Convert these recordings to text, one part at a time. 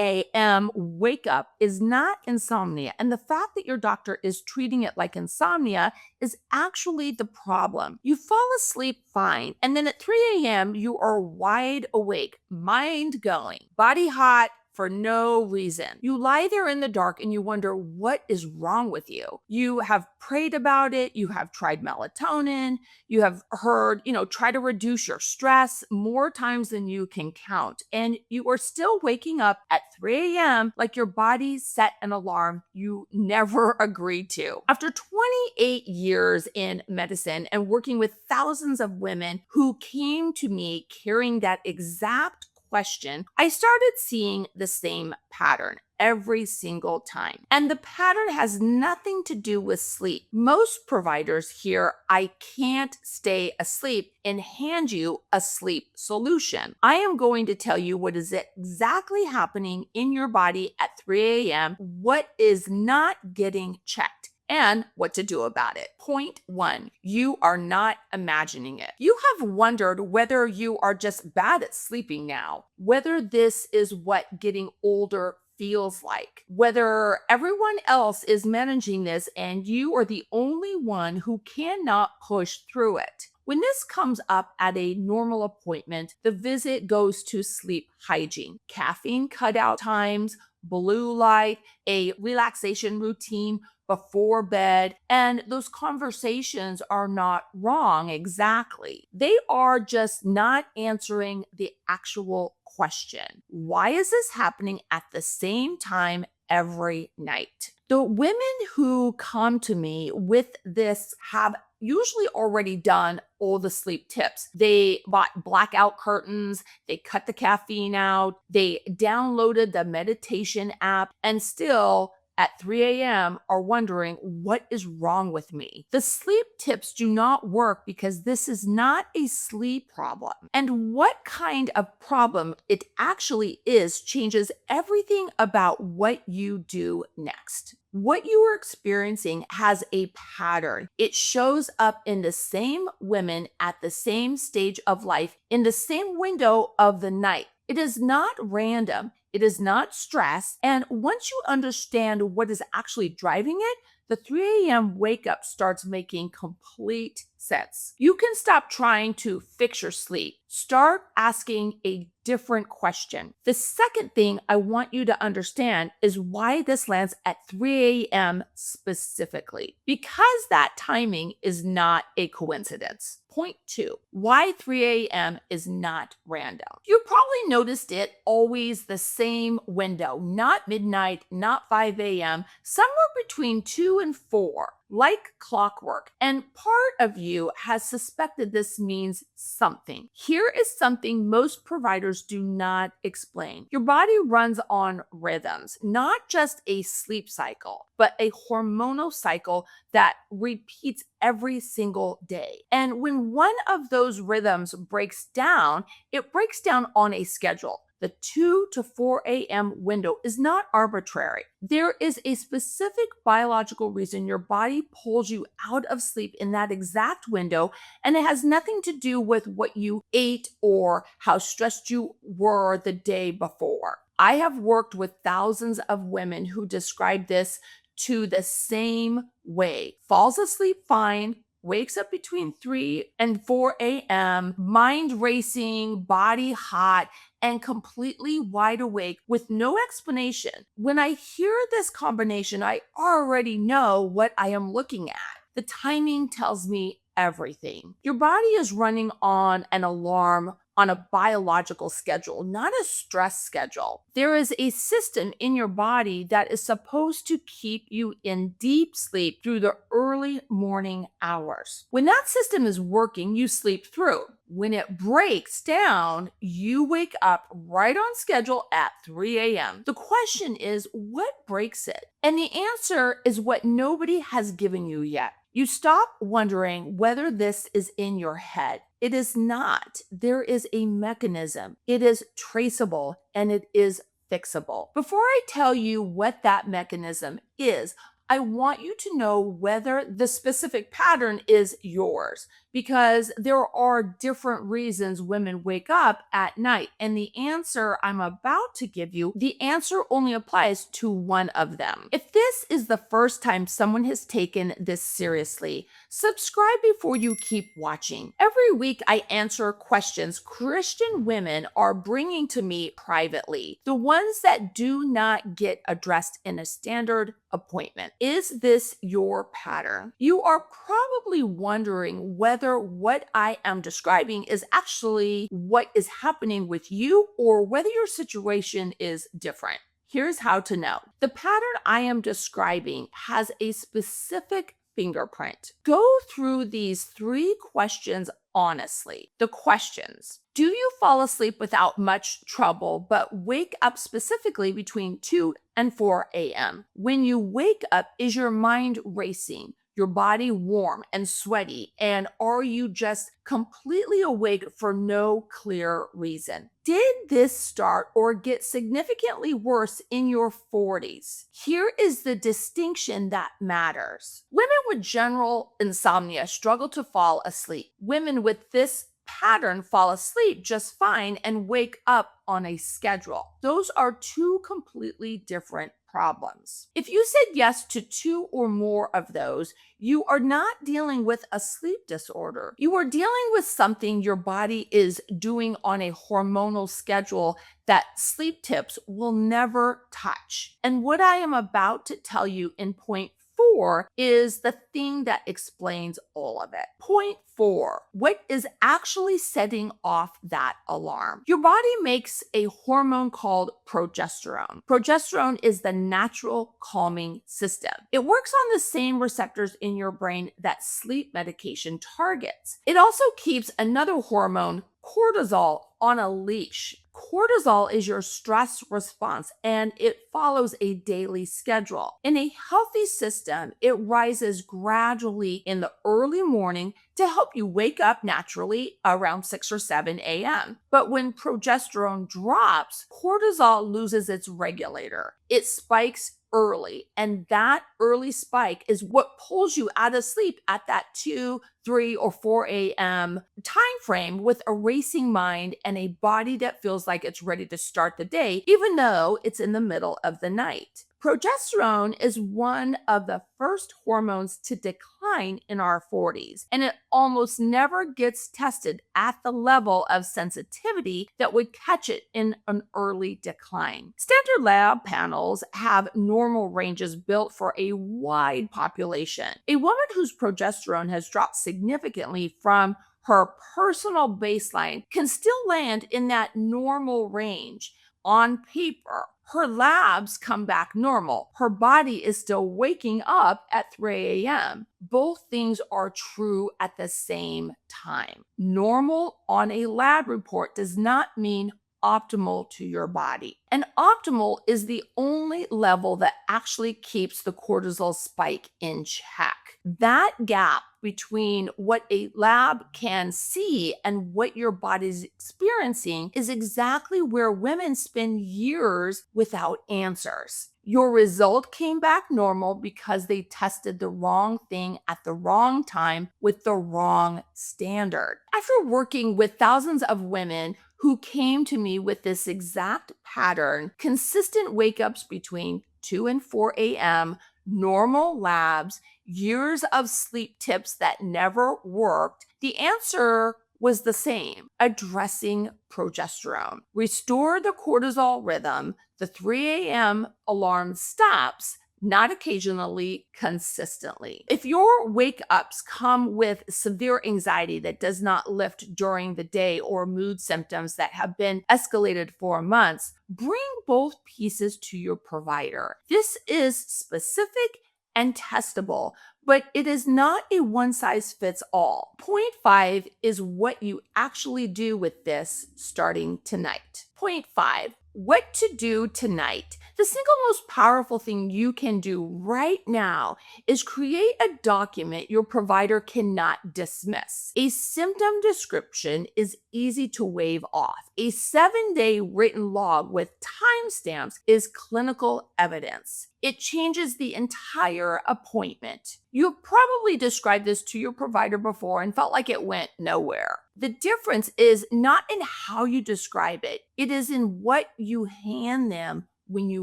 a.m. wake up is not insomnia. And the fact that your doctor is treating it like insomnia is actually the problem. You fall asleep fine, and then at 3 a.m., you are wide awake, mind going, body hot, for no reason. You lie there in the dark and you wonder what is wrong with you. You have prayed about it. You have tried melatonin. You have heard, try to reduce your stress more times than you can count. And you are still waking up at 3 a.m. like your body set an alarm you never agreed to. After 28 years in medicine and working with thousands of women who came to me carrying that exact question, I started seeing the same pattern every single time. And the pattern has nothing to do with sleep. Most providers hear, I can't stay asleep, and hand you a sleep solution. I am going to tell you what is exactly happening in your body at 3 a.m., what is not getting checked, and what to do about it. Point 1, you are not imagining it. You have wondered whether you are just bad at sleeping now, whether this is what getting older feels like, whether everyone else is managing this and you are the only one who cannot push through it. When this comes up at a normal appointment, the visit goes to sleep hygiene, caffeine cutout times, blue light, a relaxation routine before bed, and those conversations are not wrong exactly. They are just not answering the actual question. Why is this happening at the same time every night? The women who come to me with this have usually already done all the sleep tips. They bought blackout curtains, they cut the caffeine out, they downloaded the meditation app, and still at 3 a.m. are wondering what is wrong with me. The sleep tips do not work because this is not a sleep problem. And what kind of problem it actually is changes everything about what you do next. What you are experiencing has a pattern. It shows up in the same women at the same stage of life in the same window of the night. It is not random. It is not stress. And once you understand what is actually driving it, the 3 a.m. wake up starts making complete sense. You can stop trying to fix your sleep. Start asking a different question. The second thing I want you to understand is why this lands at 3 a.m. specifically, because that timing is not a coincidence. Point 2, why 3 a.m. is not random. You probably noticed it always the same window, not midnight, not 5 a.m., somewhere between 2 and 4. Like clockwork, and part of you has suspected this means something. Here is something most providers do not explain. Your body runs on rhythms, not just a sleep cycle, but a hormonal cycle that repeats every single day. And when one of those rhythms breaks down, it breaks down on a schedule. The 2 to 4 a.m. window is not arbitrary. There is a specific biological reason your body pulls you out of sleep in that exact window, and it has nothing to do with what you ate or how stressed you were the day before. I have worked with thousands of women who describe this to the same way. Falls asleep fine, wakes up between 3 and 4 a.m., mind racing, body hot, and completely wide awake with no explanation. When I hear this combination, I already know what I am looking at. The timing tells me everything. Your body is running on an alarm on a biological schedule, not a stress schedule. There is a system in your body that is supposed to keep you in deep sleep through the early morning hours. When that system is working, you sleep through. When it breaks down, you wake up right on schedule at 3 a.m. The question is, what breaks it? And the answer is what nobody has given you yet. You stop wondering whether this is in your head. It is not. There is a mechanism. It is traceable and it is fixable. Before I tell you what that mechanism is, I want you to know whether the specific pattern is yours, because there are different reasons women wake up at night. And the answer I'm about to give you, the answer only applies to one of them. If this is the first time someone has taken this seriously, subscribe before you keep watching. Every week I answer questions Christian women are bringing to me privately, the ones that do not get addressed in a standard appointment. Is this your pattern? You are probably wondering whether what I am describing is actually what is happening with you or whether your situation is different. Here's how to know. The pattern I am describing has a specific fingerprint. Go through these 3 questions honestly. The questions: do you fall asleep without much trouble, but wake up specifically between 2 and 4 a.m.? When you wake up, is your mind racing? Your body warm and sweaty? And are you just completely awake for no clear reason? Did this start or get significantly worse in your 40s? Here is the distinction that matters. Women with general insomnia struggle to fall asleep. Women with this pattern fall asleep just fine and wake up on a schedule. Those are 2 completely different problems. If you said yes to 2 or more of those, you are not dealing with a sleep disorder. You are dealing with something your body is doing on a hormonal schedule that sleep tips will never touch. And what I am about to tell you in point 4 is the thing that explains all of it. Point 4, what is actually setting off that alarm? Your body makes a hormone called progesterone. Progesterone is the natural calming system. It works on the same receptors in your brain that sleep medication targets. It also keeps another hormone, cortisol, on a leash. Cortisol is your stress response and it follows a daily schedule. In a healthy system, it rises gradually in the early morning to help you wake up naturally around 6 or 7 a.m. But when progesterone drops, cortisol loses its regulator. It spikes early, and that early spike is what pulls you out of sleep at that 2, 3, or 4 a.m. time frame with a racing mind and a body that feels like it's ready to start the day, even though it's in the middle of the night. Progesterone is one of the first hormones to decline in our 40s, and it almost never gets tested at the level of sensitivity that would catch it in an early decline. Standard lab panels have normal ranges built for a wide population. A woman whose progesterone has dropped significantly from her personal baseline can still land in that normal range. On paper, her labs come back normal. Her body is still waking up at 3 a.m. Both things are true at the same time. Normal on a lab report does not mean optimal to your body. And optimal is the only level that actually keeps the cortisol spike in check. That gap between what a lab can see and what your body's experiencing is exactly where women spend years without answers. Your result came back normal because they tested the wrong thing at the wrong time with the wrong standard. After working with thousands of women who came to me with this exact pattern, consistent wake ups between 2 and 4 a.m., normal labs, years of sleep tips that never worked, the answer was the same: addressing progesterone. Restore the cortisol rhythm, the 3 a.m. alarm stops, not occasionally, consistently. If your wake ups come with severe anxiety that does not lift during the day or mood symptoms that have been escalated for months, bring both pieces to your provider. This is specific and testable, but it is not a one size fits all. Point 5 is what you actually do with this starting tonight. Point 5, what to do tonight. The single most powerful thing you can do right now is create a document your provider cannot dismiss. A symptom description is easy to wave off. A 7-day written log with timestamps is clinical evidence. it changes the entire appointment. You probably described this to your provider before and felt like it went nowhere. The difference is not in how you describe it, it is in what you hand them when you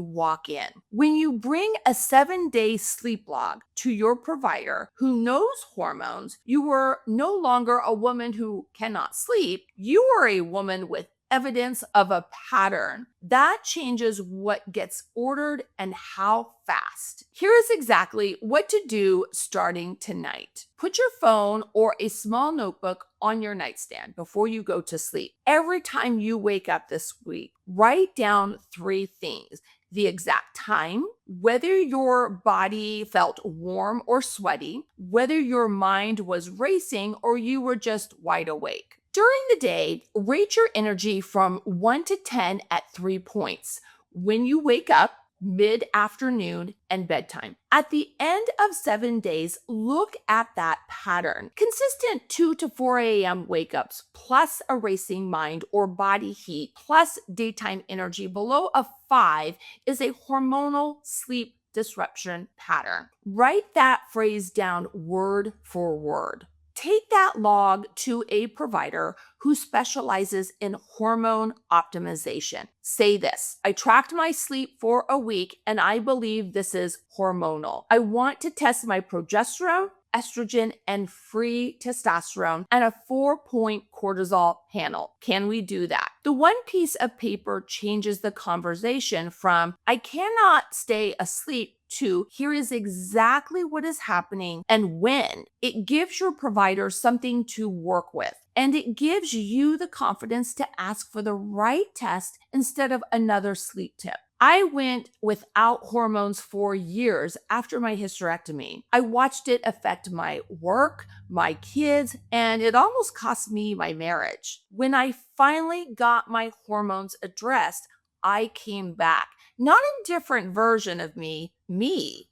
walk in. When you bring a 7-day sleep log to your provider who knows hormones, you are no longer a woman who cannot sleep. You are a woman with evidence of a pattern. That changes what gets ordered and how fast. Here is exactly what to do starting tonight. Put your phone or a small notebook on your nightstand before you go to sleep. Every time you wake up this week, write down 3 things: the exact time, whether your body felt warm or sweaty, whether your mind was racing or you were just wide awake. During the day, rate your energy from 1 to 10 at 3 points. When you wake up, mid-afternoon, and bedtime. At the end of 7 days, look at that pattern. Consistent 2 to 4 a.m. wake-ups plus a racing mind or body heat plus daytime energy below a 5 is a hormonal sleep disruption pattern. Write that phrase down word for word. Take that log to a provider who specializes in hormone optimization. Say this: I tracked my sleep for a week and I believe this is hormonal. I want to test my progesterone, estrogen, and free testosterone and a 4-point cortisol panel. Can we do that? The one piece of paper changes the conversation from "I cannot stay asleep" to "here is exactly what is happening and when." It gives your provider something to work with, and it gives you the confidence to ask for the right test instead of another sleep tip. I went without hormones for years after my hysterectomy. I watched it affect my work, my kids, and it almost cost me my marriage. When I finally got my hormones addressed, I came back. Not a different version of me.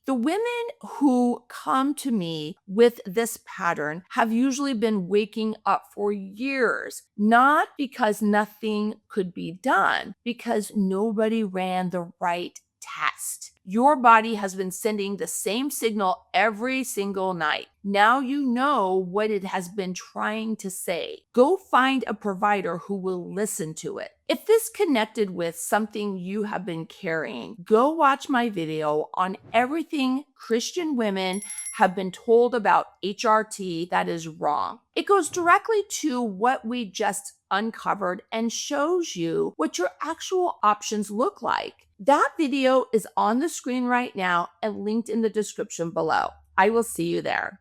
The women who come to me with this pattern have usually been waking up for years, not because nothing could be done, because nobody ran the right test. Your body has been sending the same signal every single night. Now you know what it has been trying to say. Go find a provider who will listen to it. If this connected with something you have been carrying, go watch my video on everything Christian women have been told about HRT that is wrong. It goes directly to what we just uncovered and shows you what your actual options look like. That video is on the screen right now and linked in the description below. I will see you there.